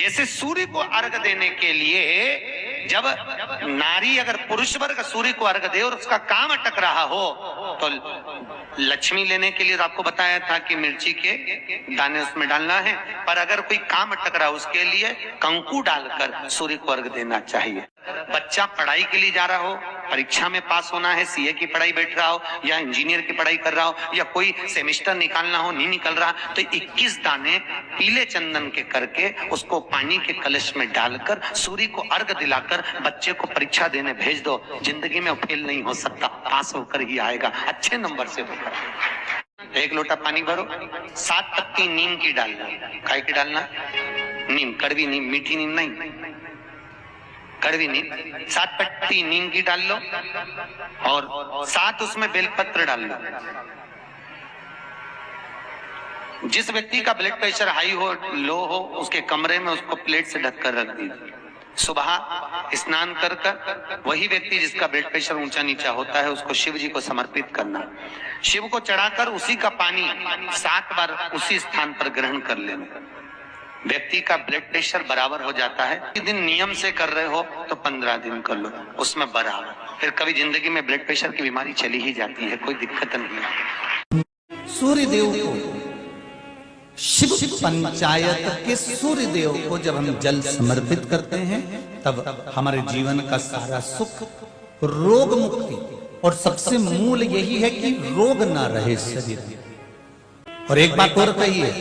जैसे सूर्य को अर्घ देने के लिए जब नारी अगर पुरुष वर्ग सूर्य को अर्घ दे और उसका काम अटक रहा हो तो लक्ष्मी लेने के लिए आपको बताया था कि मिर्ची के दाने उसमें डालना है, पर अगर कोई काम अटक रहा उसके लिए कंकु डालकर सूर्य को अर्घ देना चाहिए। बच्चा पढ़ाई के लिए जा रहा हो, परीक्षा में पास होना है, सीए की पढ़ाई बैठ रहा हो या इंजीनियर की पढ़ाई कर रहा हो या कोई सेमेस्टर निकालना हो, नहीं निकल रहा, तो 21 दाने पीले चंदन के करके उसको पानी के कलश में डालकर सूर्य को अर्घ दिलाकर बच्चे को परीक्षा देने भेज दो। जिंदगी में फेल नहीं हो सकता, पास होकर ही आएगा, अच्छे नंबर से होकर। एक लोटा पानी भरो, 7 पत्ती नीम की डालना। काय की डालना? नीम, कड़वी नीम, मीठी नीम नहीं, कड़वी नीम। 7 पत्ती नीम की डाल लो और 7 उसमें बेलपत्र डाल लो। जिस व्यक्ति का ब्लड प्रेशर हाई हो, लो हो, उसके कमरे में उसको प्लेट से ढककर रख दीजिए। सुबह स्नान कर वही व्यक्ति जिसका ब्लड प्रेशर ऊंचा नीचा होता है उसको शिव जी को समर्पित करना। शिव को चढ़ाकर उसी का पानी 7 बार उसी स्थान पर ग्रहण कर लेना। व्यक्ति का ब्लड प्रेशर बराबर हो जाता है। एक दिन नियम से कर रहे हो तो 15 दिन कर लो, उसमें बराबर। फिर कभी जिंदगी में ब्लड प्रेशर की बीमारी चली ही जाती है, कोई दिक्कत नहीं। सूर्य देव को, शिव पंचायत के सूर्य देव को जब हम जल समर्पित करते हैं तब हमारे जीवन का सारा सुख, रोग मुक्ति, और सबसे मूल यही है कि रोग ना रहे शरीर में। और एक बात और कहिए,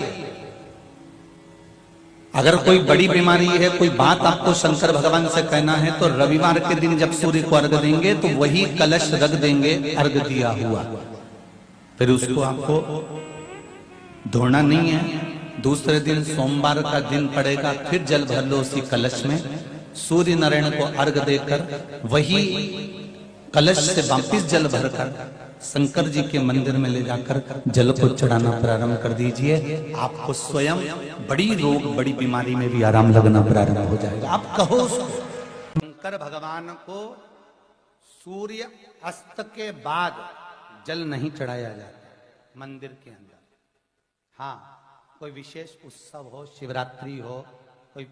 अगर कोई बड़ी बीमारी है, कोई बात आपको शंकर भगवान से कहना है तो रविवार के दिन जब सूर्य को अर्घ देंगे तो वही कलश रख देंगे अर्घ दिया हुआ, फिर उसको आपको धोना नहीं है। दूसरे दिन सोमवार का दिन पड़ेगा, फिर जल भर लो उसी कलश में, सूर्य नारायण को अर्घ देकर वही कलश से वापिस जल भरकर शंकर जी के मंदिर में ले जाकर जल को चढ़ाना प्रारंभ कर दीजिए। आपको स्वयं बड़ी रोग, बड़ी बीमारी में भी आराम लगना प्रारंभ हो जाएगा। आप कहो उसको। शंकर भगवान को सूर्य अस्त के बाद जल नहीं चढ़ाया जाता मंदिर के अंदर। हाँ, कोई विशेष उत्सव हो, शिवरात्रि हो, कोई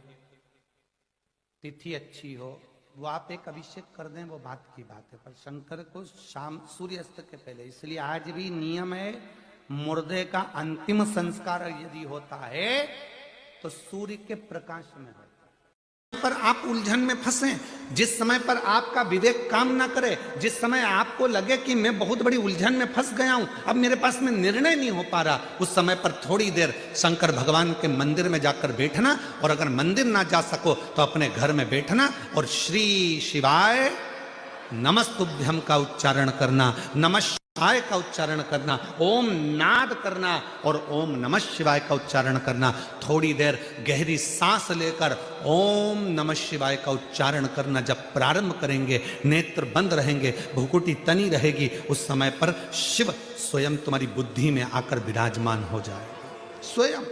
तिथि अच्छी हो, वो आप एक अभिषेक कर दें, वो बात की बात है, पर शंकर को शाम सूर्यास्त के पहले। इसलिए आज भी नियम है, मुर्दे का अंतिम संस्कार यदि होता है तो सूर्य के प्रकाश में होता है। पर आप उलझन में फंसे, जिस समय पर आपका विवेक काम ना करे, जिस समय आपको लगे कि मैं बहुत बड़ी उलझन में फंस गया हूं, अब मेरे पास में निर्णय नहीं हो पा रहा, उस समय पर थोड़ी देर शंकर भगवान के मंदिर में जाकर बैठना, और अगर मंदिर ना जा सको तो अपने घर में बैठना और श्री शिवाय नमस्तुभ्यम का उच्चारण करना, नमः शिवाय का उच्चारण करना, ओम नाद करना और ओम नमः शिवाय का उच्चारण करना। थोड़ी देर गहरी सांस लेकर ओम नमः शिवाय का उच्चारण करना जब प्रारंभ करेंगे, नेत्र बंद रहेंगे, भुकुटी तनी रहेगी, उस समय पर शिव स्वयं तुम्हारी बुद्धि में आकर विराजमान हो जाए। स्वयं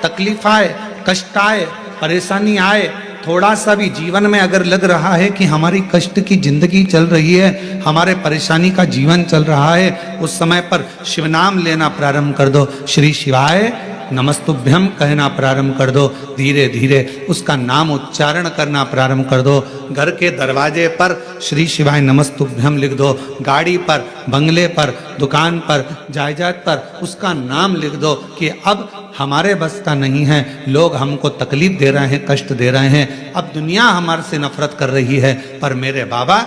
तकलीफ आए, कष्ट आए, परेशानी आए, थोड़ा सा भी जीवन में अगर लग रहा है कि हमारी कष्ट की जिंदगी चल रही है, हमारे परेशानी का जीवन चल रहा है, उस समय पर शिव नाम लेना प्रारंभ कर दो। श्री शिवाय नमस्तुभ्यम कहना प्रारंभ कर दो। धीरे धीरे उसका नाम उच्चारण करना प्रारंभ कर दो। घर के दरवाजे पर श्री शिवाय नमस्तुभ्यम लिख दो। गाड़ी पर, बंगले पर, दुकान पर, जायदाद पर उसका नाम लिख दो कि अब हमारे बस का नहीं है, लोग हमको तकलीफ दे रहे हैं, कष्ट दे रहे हैं, अब दुनिया हमारे से नफरत कर रही है, पर मेरे बाबा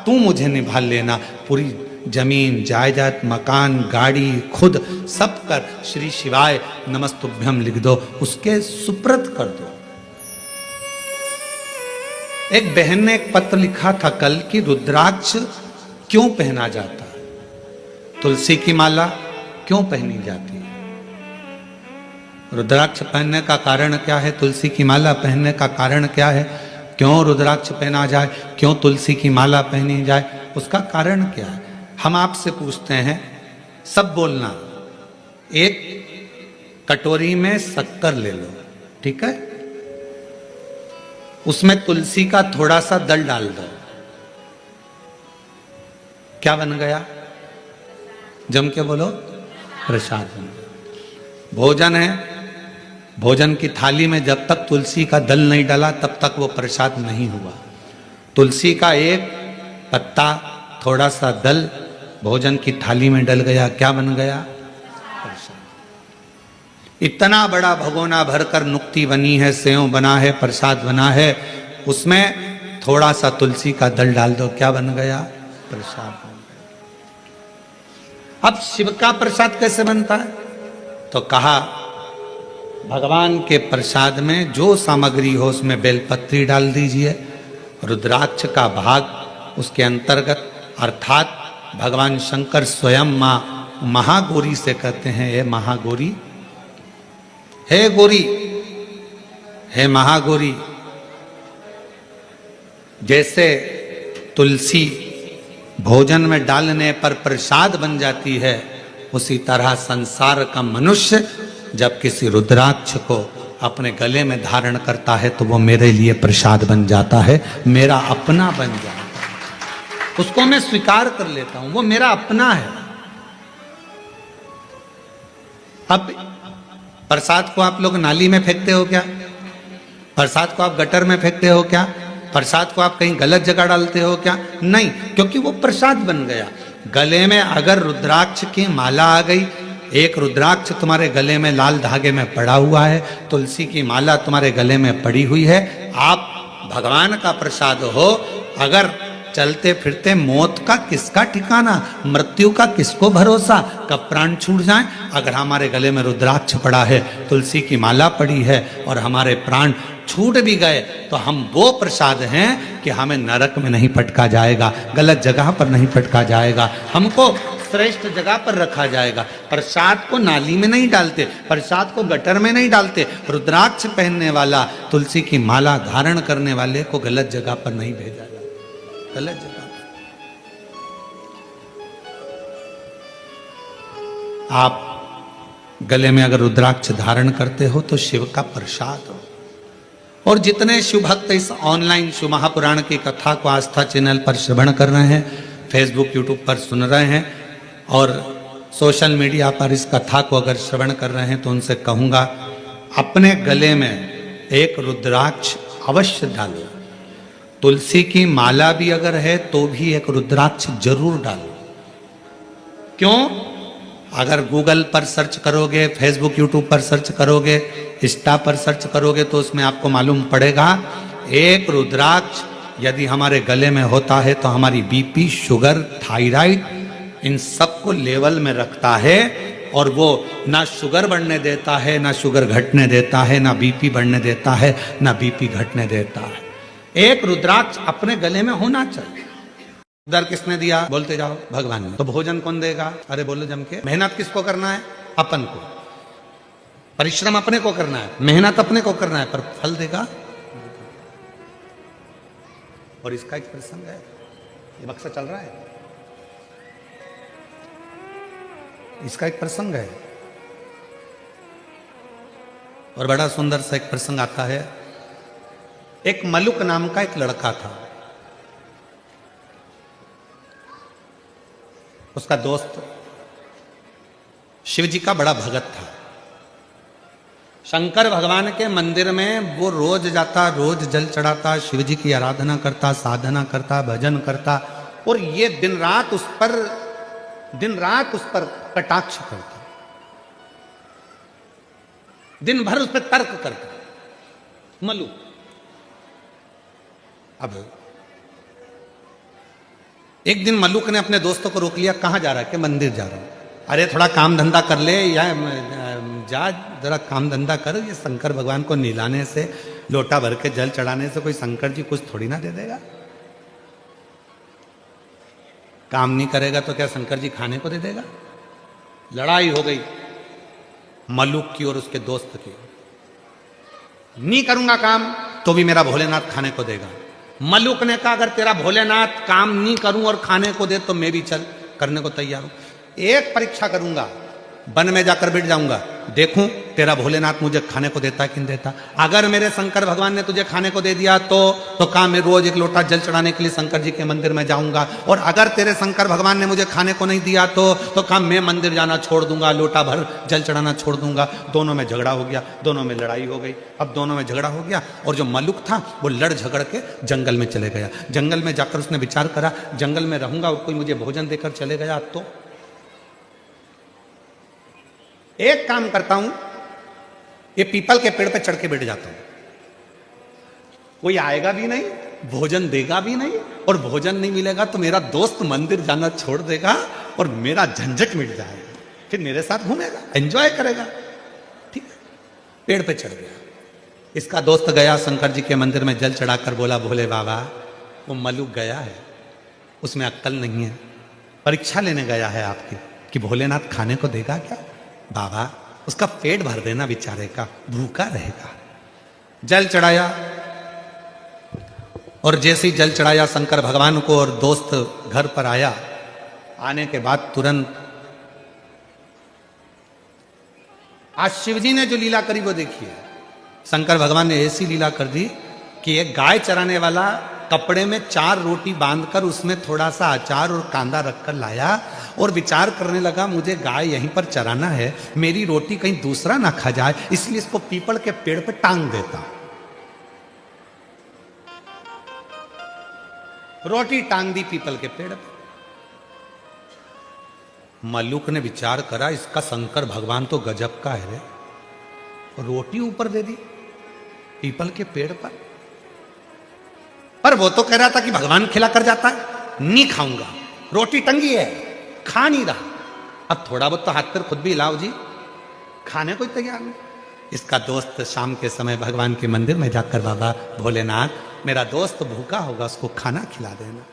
तू मुझे निभा लेना। पूरी जमीन, जायदाद, मकान, गाड़ी, खुद सब कर श्री शिवाय नमस्तुभ्यम लिख दो, उसके सुप्रत कर दो। एक बहन ने एक पत्र लिखा था कल कि रुद्राक्ष क्यों पहना जाता है, तुलसी की माला क्यों पहनी जाती है, रुद्राक्ष पहनने का कारण क्या है, तुलसी की माला पहनने का कारण क्या है, क्यों रुद्राक्ष पहना जाए, क्यों तुलसी की माला पहनी जाए, उसका कारण क्या है। हम आपसे पूछते हैं, सब बोलना। एक कटोरी में शक्कर ले लो, ठीक है, उसमें तुलसी का थोड़ा सा दल डाल दो, क्या बन गया, जम के बोलो, प्रसाद बन गया। भोजन है, भोजन की थाली में जब तक तुलसी का दल नहीं डाला तब तक वो प्रसाद नहीं हुआ। तुलसी का एक पत्ता, थोड़ा सा दल भोजन की थाली में डल गया, क्या बन गया? प्रसाद। इतना बड़ा भगोना भरकर नुक्ति बनी है, सेव बना है, प्रसाद बना है, उसमें थोड़ा सा तुलसी का दल डाल दो, क्या बन गया? प्रसाद बन गया। अब शिव का प्रसाद कैसे बनता है? तो कहा भगवान के प्रसाद में जो सामग्री हो उसमें बेलपत्री डाल दीजिए, रुद्राक्ष का भाग उसके अंतर्गत, अर्थात भगवान शंकर स्वयं मां महागौरी से कहते हैं, हे महागौरी, हे गौरी, हे महागौरी। जैसे तुलसी भोजन में डालने पर प्रसाद बन जाती है, उसी तरह संसार का मनुष्य जब किसी रुद्राक्ष को अपने गले में धारण करता है तो वो मेरे लिए प्रसाद बन जाता है, मेरा अपना बन जाता है, उसको मैं स्वीकार कर लेता हूं, वो मेरा अपना है। अब प्रसाद को आप लोग नाली में फेंकते हो क्या? प्रसाद को आप गटर में फेंकते हो क्या? प्रसाद को आप कहीं गलत जगह डालते हो क्या? नहीं, क्योंकि वो प्रसाद बन गया। गले में अगर रुद्राक्ष की माला आ गई, एक रुद्राक्ष तुम्हारे गले में लाल धागे में पड़ा हुआ है, तुलसी की माला तुम्हारे गले में पड़ी हुई है, आप भगवान का प्रसाद हो। अगर चलते फिरते मौत का किसका ठिकाना, मृत्यु का किसको भरोसा, कब प्राण छूट जाए। अगर हमारे गले में रुद्राक्ष पड़ा है, तुलसी की माला पड़ी है और हमारे प्राण छूट भी गए तो हम वो प्रसाद हैं कि हमें नरक में नहीं पटका जाएगा, गलत जगह पर नहीं पटका जाएगा, हमको श्रेष्ठ जगह पर रखा जाएगा। प्रसाद को नाली में नहीं डालते, प्रसाद को गटर में नहीं डालते, रुद्राक्ष पहनने वाला, तुलसी की माला धारण करने वाले को गलत जगह पर नहीं भेजा जाता, गलत जगह पर। आप गले में अगर रुद्राक्ष धारण करते हो तो शिव का प्रसाद हो। और जितने शिव भक्त इस ऑनलाइन शिव महापुराण की कथा को आस्था चैनल पर श्रवण कर रहे हैं, फेसबुक यूट्यूब पर सुन रहे हैं और सोशल मीडिया पर इस कथा को अगर श्रवण कर रहे हैं, तो उनसे कहूँगा अपने गले में एक रुद्राक्ष अवश्य डालो। तुलसी की माला भी अगर है तो भी एक रुद्राक्ष जरूर डालो। क्यों? अगर गूगल पर सर्च करोगे, फेसबुक यूट्यूब पर सर्च करोगे, इंस्टा पर सर्च करोगे तो उसमें आपको मालूम पड़ेगा एक रुद्राक्ष यदि हमारे गले में होता है तो हमारी बीपी, शुगर, थायराइड, इन सबको लेवल में रखता है और वो ना शुगर बढ़ने देता है, ना शुगर घटने देता है, ना बीपी बढ़ने देता है, ना बीपी घटने देता है। एक रुद्राक्ष अपने गले में होना चाहिए। दर किसने दिया? बोलते जाओ, भगवान ने। तो भोजन कौन देगा? अरे बोलो जम के। मेहनत किसको करना है? अपन को। परिश्रम अपने को करना है, मेहनत अपने को करना है, पर फल देगा। और इसका एक प्रसंग है, ये बक्सा चल रहा है, इसका एक प्रसंग है और बड़ा सुंदर सा एक प्रसंग आता है। एक मलुक नाम का एक लड़का था, उसका दोस्त शिव जी का बड़ा भगत था। शंकर भगवान के मंदिर में वो रोज जाता, रोज जल चढ़ाता, शिव जी की आराधना करता, साधना करता, भजन करता और ये दिन रात उस पर कटाक्ष करता, दिन भर उस पर तर्क करता मलु। अब एक दिन मल्लुक ने अपने दोस्तों को रोक लिया, कहाँ जा रहा है? कि मंदिर जा रहा हूं। अरे थोड़ा काम धंधा कर ले, या जा जरा काम धंधा कर, ये शंकर भगवान को नहलाने से, लोटा भर के जल चढ़ाने से कोई शंकर जी कुछ थोड़ी ना दे देगा। काम नहीं करेगा तो क्या शंकर जी खाने को दे देगा? लड़ाई हो गई मल्लुक की और उसके दोस्त की। नहीं करूंगा काम तो भी मेरा भोलेनाथ खाने को देगा। मल्लुक ने कहा अगर तेरा भोलेनाथ काम नहीं करूं और खाने को दे तो मैं भी चल करने को तैयार हूं। एक परीक्षा करूंगा, वन में जाकर बैठ जाऊंगा, देखूं तेरा भोलेनाथ मुझे खाने को देता है कि नहीं देता। अगर मेरे शंकर भगवान ने तुझे खाने को दे दिया तो काम मैं रोज एक लोटा जल चढ़ाने के लिए शंकर जी के मंदिर में जाऊंगा, और अगर तेरे शंकर भगवान ने मुझे खाने को नहीं दिया तो काम मैं मंदिर जाना छोड़ दूंगा, लोटा भर जल चढ़ाना छोड़ दूंगा। दोनों में झगड़ा हो गया, दोनों में लड़ाई हो गई। अब दोनों में झगड़ा हो गया और जो मलुक था वो लड़ झगड़ के जंगल में चले गया। जंगल में जाकर उसने विचार करा, जंगल में रहूंगा और कोई मुझे भोजन देकर चले गया तो एक काम करता हूं, ये पीपल के पेड़ पे चढ़ के बैठ जाता हूं। कोई आएगा भी नहीं, भोजन देगा भी नहीं, और भोजन नहीं मिलेगा तो मेरा दोस्त मंदिर जाना छोड़ देगा और मेरा झंझट मिट जाएगा, फिर मेरे साथ घूमेगा, एंजॉय करेगा। ठीक है, पेड़ पे चढ़ गया। इसका दोस्त गया शंकर जी के मंदिर में जल चढ़ाकर बोला, भोले बाबा वो मलुक गया है, उसमें अक्ल नहीं है, परीक्षा लेने गया है आपकी कि भोलेनाथ खाने को देगा क्या। बाबा उसका पेट भर देना, बेचारे का भूखा रहेगा। जल चढ़ाया, और जैसे ही जल चढ़ाया शंकर भगवान को और दोस्त घर पर आया, आने के बाद तुरंत आज शिव जी ने जो लीला करी वो देखिए। शंकर भगवान ने ऐसी लीला कर दी कि एक गाय चराने वाला कपड़े में 4 रोटी बांधकर उसमें थोड़ा सा अचार और कांदा रखकर लाया और विचार करने लगा, मुझे गाय यहीं पर चराना है, मेरी रोटी कहीं दूसरा ना खा जाए, इसलिए इसको पीपल के पेड़ पे टांग देता। रोटी टांग दी पीपल के पेड़ पे। मल्लुक ने विचार करा, इसका शंकर भगवान तो गजब का है रे, रोटी ऊपर दे दी पीपल के पेड़ पर वो तो कह रहा था कि भगवान खिला कर जाता है, नहीं खाऊंगा, रोटी टंगी है, खा नहीं रहा। अब थोड़ा बहुत तो हाथ पर खुद भी हिलाओ जी, खाने को ही तैयार नहीं। इसका दोस्त शाम के समय भगवान के मंदिर में जाकर, बाबा भोलेनाथ मेरा दोस्त भूखा होगा, उसको खाना खिला देना।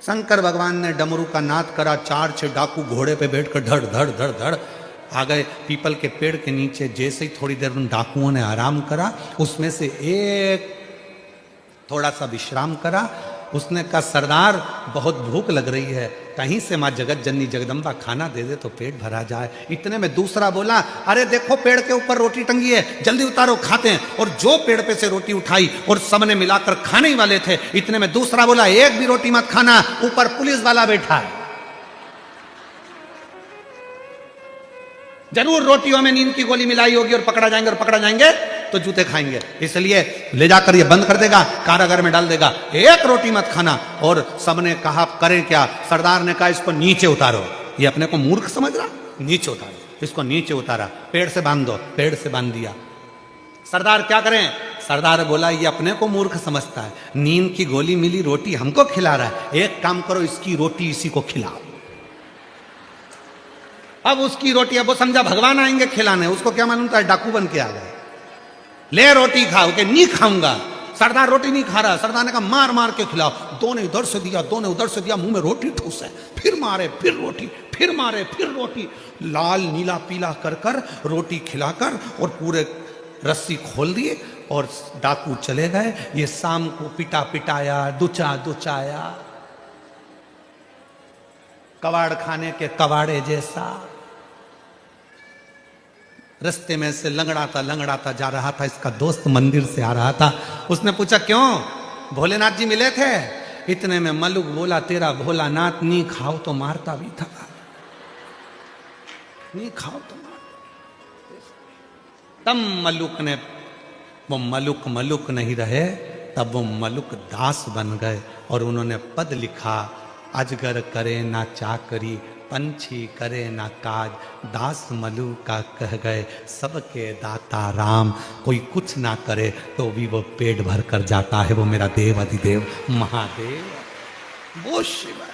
शंकर भगवान ने डमरू का नाद करा, 4-6 डाकू घोड़े पे बैठकर धड़ धड़ धड़ धड़ आ गए पीपल के पेड़ के नीचे। जैसे ही थोड़ी देर उन डाकुओं ने आराम करा, उसमें से एक थोड़ा सा विश्राम करा। उसने कहा, सरदार बहुत भूख लग रही है, कहीं से माँ जगत जननी जगदम्बा खाना दे दे तो पेट भरा जाए। इतने में दूसरा बोला, अरे देखो पेड़ के ऊपर रोटी टंगी है, जल्दी उतारो खाते हैं। और जो पेड़ पे से रोटी उठाई और सबने मिलाकर खाने ही वाले थे। इतने में दूसरा बोला, एक भी रोटी मत खाना, ऊपर पुलिस वाला बैठा है, जरूर रोटियों में नींद की गोली मिलाई होगी और पकड़ा जाएंगे तो जूते खाएंगे, इसलिए ले जाकर ये बंद कर देगा, कारागार में डाल देगा, एक रोटी मत खाना। और सबने कहा करें क्या। सरदार ने कहा, इसको नीचे उतारो। ये अपने को मूर्ख समझ रहा, नीचे उतारो, इसको नीचे उतारा, पेड़ से बांध दो, पेड़ से बांध दिया। सरदार क्या करें। सरदार बोला, ये अपने को मूर्ख समझता है, नींद की गोली मिली, रोटी हमको खिला रहा है, एक काम करो, इसकी रोटी इसी को खिलाओ। अब उसकी रोटी, अब वो समझा भगवान आएंगे खिलाने, उसको क्या मालूम था डाकू बन के आ गए। ले रोटी खाओ के, नहीं खाऊंगा। सरदार रोटी नहीं खा रहा। सरदार ने कहा, मार मार के खिलाओ। दो ने इधर से दिया, दो ने उधर से दिया, मुंह में रोटी ठूस है, फिर मारे, फिर रोटी, फिर मारे, फिर रोटी, लाल नीला पीला कर कर रोटी खिलाकर और पूरे रस्सी खोल दिए और डाकू चले गए। ये शाम को पिटा पिटाया, दुचाया, कबाड़ खाने के कबाड़े जैसा रास्ते में से लंगड़ाता जा रहा था। इसका दोस्त मंदिर से आ रहा था। उसने पूछा, क्यों भोलेनाथ जी मिले थे। इतने में मलुक बोला, तेरा भोलानाथ नहीं खाओ तो मारता भी था, नहीं खाओ तो मारता। तब मलुक ने, वो मलुक नहीं रहे, तब वो मलुक दास बन गए और उन्होंने पद लिखा, अजगर करे ना चाकरी, पंछी करे ना काज, दास मलु का कह गए सबके दाता राम। कोई कुछ ना करे तो भी वो पेट भर कर जाता है, वो मेरा देव अधिदेव महादेव, वो शिव है,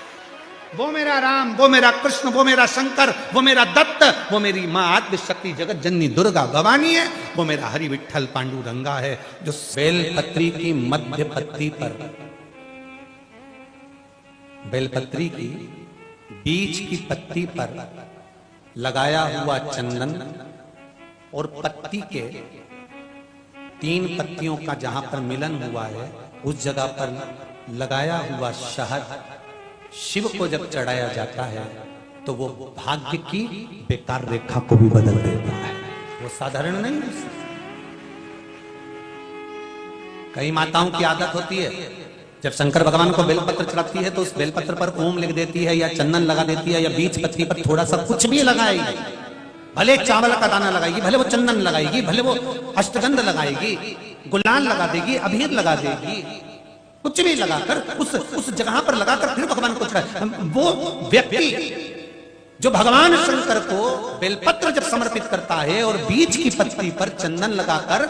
वो मेरा राम, वो मेरा कृष्ण, वो मेरा शंकर, वो मेरा दत्त, वो मेरी माँ आद्यशक्ति जगत जननी दुर्गा भवानी है, वो मेरा हरि विठल पांडुरंगा है, जो बेलपत्री की मध्य पत्ती पर, बेलपत्री की बीच की पत्ती पर लगाया हुआ चंदन और पत्ती के 3 पत्तियों का जहां पर मिलन हुआ है उस जगह पर लगाया हुआ शहद शिव को जब चढ़ाया जाता है तो वो भाग्य की बेकार रेखा को भी बदल देता है। वो साधारण नहीं है। कई माताओं की आदत होती है, जब शंकर भगवान को बेलपत्र चढ़ाती है तो उस बेलपत्र पर ओम लिख देती है, या चंदन लगा देती है, या बीच पत्ती पर थोड़ा सा कुछ भी लगाएगी, भले चावल का दाना लगाएगी, भले वो चंदन लगाएगी, भले वो अष्टगंध लगाएगी, गुलाल लगा देगी, अबीर लगा देगी, कुछ भी लगाकर उस जगह पर लगाकर फिर भगवान को चढ़ाए। वो व्यक्ति जो भगवान शंकर को बेलपत्र जब समर्पित करता है और बीच की पत्ती पर चंदन लगाकर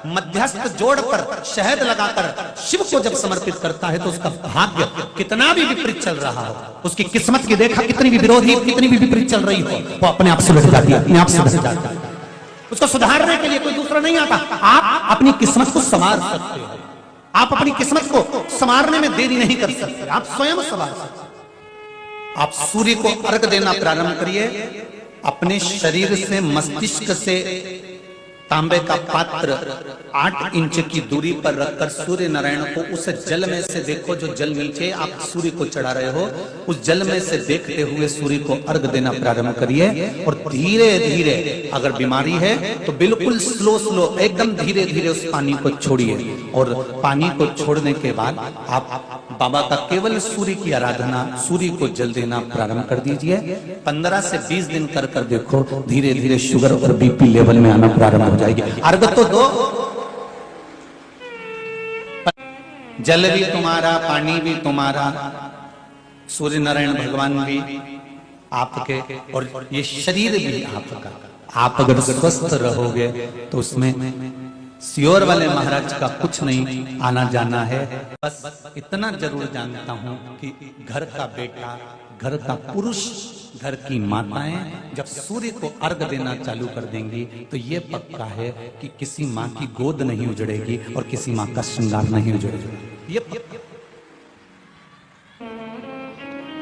मध्यस्थ जोड़कर शहद लगाकर शिव को जब समर्पित करता है तो उसका भाग्य कितना भी विपरीत चल रहा हो, उसकी किस्मत की देखा कितनी भी विरोधी, कितनी भी विपरीत चल रही हो, वो अपने आप सुलझ जाती है, अपने आप सुलझ जाती है। उसको सुधारने के लिए कोई दूसरा नहीं आता। आप अपनी किस्मत को संवार सकते हो, आप अपनी किस्मत को संवारने में देरी नहीं कर सकते, आप स्वयं संवार सकते। आप सूर्य को अर्घ देना प्रारंभ करिए, अपने शरीर से मस्तिष्क से तांबे का पात्र 8 इंच की दूरी पर रखकर सूर्य नारायण को उस जल में से देखो, जो जल नीचे आप सूर्य को चढ़ा रहे हो, उस जल में से देखते हुए सूर्य को अर्घ देना प्रारंभ करिए। और धीरे धीरे, अगर बीमारी है तो बिल्कुल स्लो एकदम धीरे धीरे उस पानी को छोड़िए। और पानी को छोड़ने के बाद आप बाबा का केवल सूर्य की आराधना, सूर्य को जल देना प्रारंभ कर दीजिए। 15 से 20 दिन कर कर देखो, धीरे धीरे शुगर और बीपी लेवल में आना प्रारंभ हो जाएगी। अर्घ तो दो, जल भी तुम्हारा, पानी भी तुम्हारा, सूर्य नारायण भगवान भी आपके, और ये शरीर भी आपका। आप अगर स्वस्थ रहोगे तो उसमें सियोर वाले महाराज का कुछ नहीं आना जाना है। बस इतना जरूर जानता हूं कि घर का बेटा, घर का पुरुष, घर की माताएं जब सूर्य को अर्घ देना चालू कर देंगी तो ये पक्का है कि किसी माँ की गोद नहीं उजड़ेगी और किसी माँ का श्रृंगार नहीं उजड़ेगा। ये पक्का।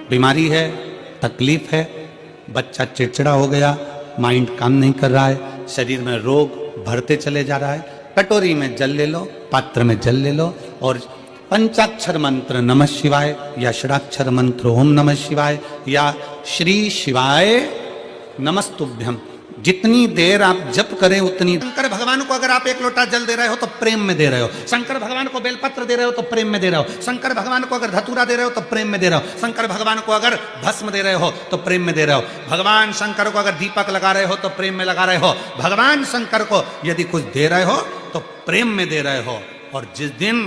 बीमारी है, तकलीफ है, बच्चा चिड़चिड़ा हो गया, माइंड काम नहीं कर रहा है, शरीर में रोग बढ़ते चले जा रहा है, कटोरी में जल ले लो, पात्र में जल ले लो और पंचाक्षर मंत्र नमः शिवाय या षडाक्षर मंत्र ओम नमः शिवाय या श्री शिवाय नमस्तुभ्यम, जितनी देर आप जप करें उतनी। शंकर भगवान को अगर आप 1 लोटा जल दे रहे हो तो प्रेम में दे रहे हो, शंकर भगवान को बेलपत्र दे रहे हो तो प्रेम में दे रहे हो, शंकर भगवान को अगर धतूरा दे रहे हो तो प्रेम में दे रहे हो, शंकर भगवान को अगर भस्म दे रहे हो तो प्रेम में दे रहे हो, भगवान शंकर को अगर दीपक लगा रहे हो तो प्रेम में लगा रहे हो, भगवान शंकर को यदि कुछ दे रहे हो तो प्रेम में दे रहे हो। और जिस दिन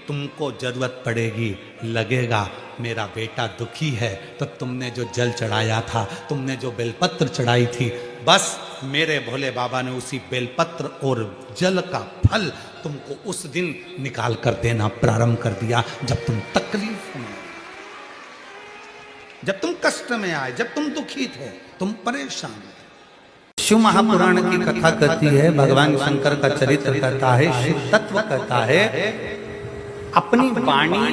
तुमको जरूरत पड़ेगी, लगेगा मेरा बेटा दुखी है, तो तुमने जो जल चढ़ाया था, तुमने जो बेलपत्र चढ़ाई थी, बस मेरे भोले बाबा ने उसी बेलपत्र और जल का फल तुमको उस दिन निकाल कर देना प्रारंभ कर दिया, जब तुम तकलीफ में, जब तुम कष्ट में आए, जब तुम दुखी थे, तुम परेशान थे। शिव महापुराण की कथा कहती है, भगवान शंकर का चरित्र कहता है, शिव तत्व कहता है, अपनी वाणी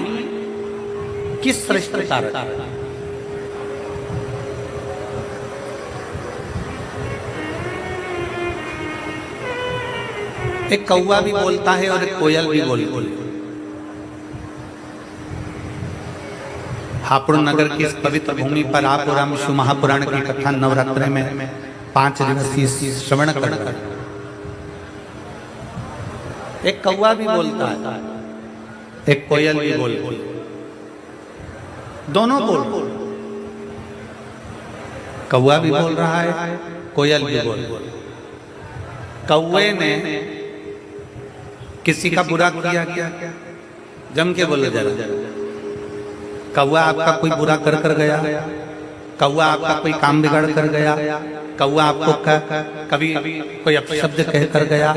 की श्रेष्ठता रखता है। एक कौवा भी बोलता है और एक कोयल भी बोलती है। हापुड़ नगर की इस पवित्र भूमि पर आप और हम शिव महापुराण की कथा नवरात्र में 5 दिवसीय श्रवण करते हैं। एक कौवा भी बोलता है, एक कोयल भी बोलती है, दोनों बोल, कौवा भी बोल रहा है, कोयल भी बोल रहा है। कौवे ने किसी का बुरा किया क्या? जम के बोले जरा, कौवा आपका कोई बुरा कर कर गया? कौवा आपका कोई काम बिगाड़ कर गया? कौवा आपको कभी कोई अपशब्द कह कर गया?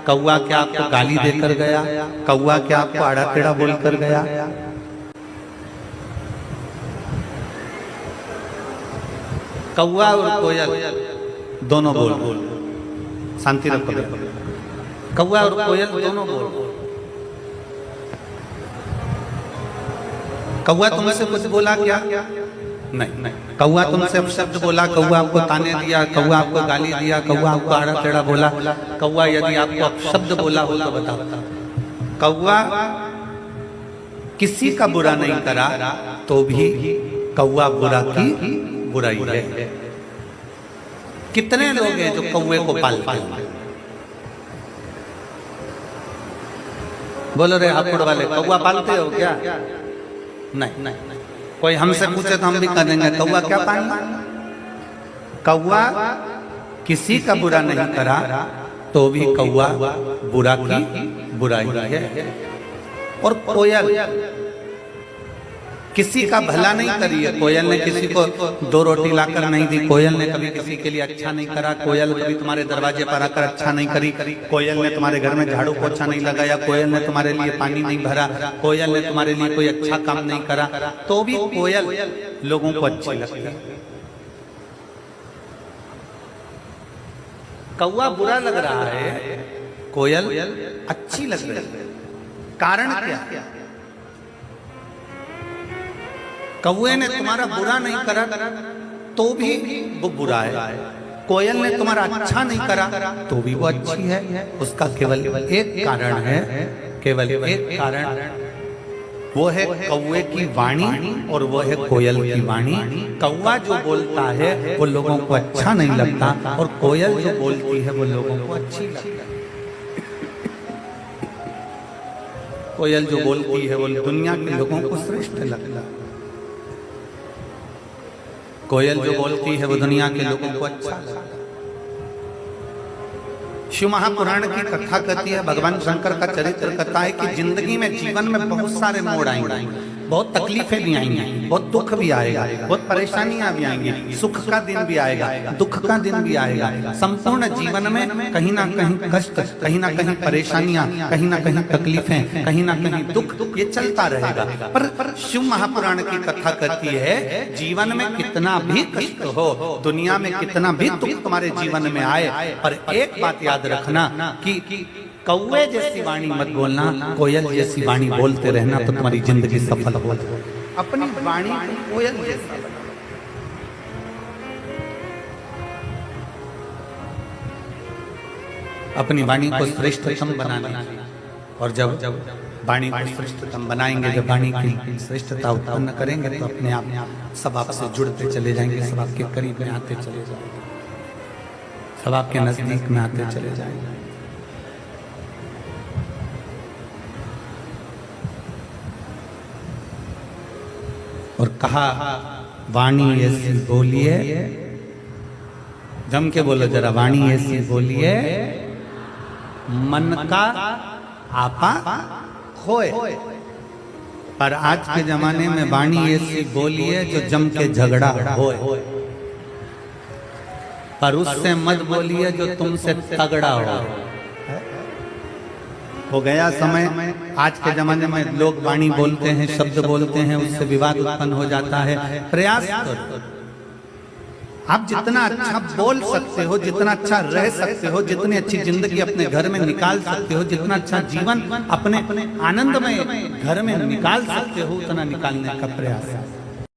कौवा क्या आपको गाली देकर गया? कौवा क्या आपको आड़ा टेढ़ा बोल कर गया? कौवा और कोयल दोनों बोल, शांति रखो। कौवा और कोयल दोनों बोल। कौवा तुमसे कुछ बोला क्या? नहीं। कौवा तुमसे शब्द बोला, कौवा आपको ताने दिया, कौवा आपको गाली दिया, कौवा आपको आड़ा टेढ़ा बोला? कौवा यदि आपको शब्द बोला हो तो बताओ। कौवा किसी का बुरा नहीं करा तो भी कौवा बुरा की बुराई है। कितने लोग हैं जो कौवे को पालते हैं? बोलो रे हापुड़ वाले, कौवा पालते हो क्या? नहीं। कोई हमसे पूछे तो हम भी कह देंगे कौवा क्या पालना। कौवा किसी का बुरा नहीं करा तो भी कौवा बुरा की बुराई है। और कोयल किसी का भला नहीं करी है। कोयल ने किसी को 2 रोटी लाकर नहीं दी, कोयल ने कभी किसी के लिए अच्छा नहीं करा, कोयल कभी तुम्हारे दरवाजे पर आकर अच्छा नहीं करी, कोयल ने तुम्हारे घर में झाड़ू पोछा नहीं लगाया, कोयल ने तुम्हारे लिए पानी नहीं भरा, कोयल ने तुम्हारे लिए कोई अच्छा काम नहीं करा, तो भी कोयल लोगों को अच्छी लगती है। कौवा बुरा लग रहा है, कोयल अच्छी लग रही है। कारण क्या? कौवे ने तुम्हारा बुरा नहीं करा तो भी वो बुरा है, कोयल ने तुम्हारा अच्छा नहीं करा तो भी वो अच्छी है। उसका केवल एक कारण है, केवल एक कारण, वो है कौवे की वाणी और वो है कोयल की वाणी। कौवा जो बोलता है वो लोगों को अच्छा नहीं लगता और कोयल जो बोलती है वो लोगों को अच्छी लगती है। कोयल जो बोलती है वो दुनिया के लोगों को श्रेष्ठ लगता है, कोयल जो बोलती है वो दुनिया के लोगों को अच्छा लगता है। शिव महापुराण की कथा कहती है, भगवान शंकर का चरित्र कहता है कि जिंदगी में, जीवन में बहुत सारे मोड़ आएंगे, बहुत तकलीफें भी आएंगी, बहुत दुख भी आएगा, बहुत परेशानियां भी आएंगी, सुख का दिन भी आएगा, दुख का दिन भी आएगा। संपूर्ण जीवन में कहीं ना कहीं कष्ट, कहीं ना कहीं परेशानियां, कहीं ना कहीं तकलीफें, कहीं ना कहीं दुख, ये चलता रहेगा। पर शिव महापुराण की कथा कहती है जीवन में कितना भी कष्ट हो, दुनिया में कितना भी दुख तुम्हारे जीवन में आए, पर एक बात याद रखना कि कौवे जैसी वाणी मत बोलना, कोयल जैसी वाणी बोलते रहना तो तुम्हारी जिंदगी सफल हो। अपनी वाणी कोयल जैसी, अपनी वाणी को श्रेष्ठतम बनाना। और जब वाणी को श्रेष्ठतम बनाएंगे, जब वाणी की श्रेष्ठता उत्पन्न करेंगे तो अपने आप सब आपसे जुड़ते चले जाएंगे, सब आपके करीब में आते चले जाएंगे, सब आपके नजदीक में आते चले जाएंगे। और कहा वाणी ऐसी बोलिए, जम के बोलो जरा, वाणी ऐसी बोलिए मन का आपा खोए। पर आज के जमाने में वाणी ऐसी बोलिए जो जम के झगड़ा होए, पर उससे मत बोलिए जो तुमसे तगड़ा हो गया समय। आज के जमाने में लोग वाणी बोलते हैं, शब्द बोलते हैं, उससे विवाद उत्पन्न हो जाता है। प्रयास करो, आप जितना अच्छा बोल सकते हो, जितना अच्छा रह सकते हो, जितनी अच्छी जिंदगी अपने घर में निकाल सकते हो, जितना अच्छा जीवन अपने आनंदमय घर में निकाल सकते हो, उतना निकालने का प्रयास।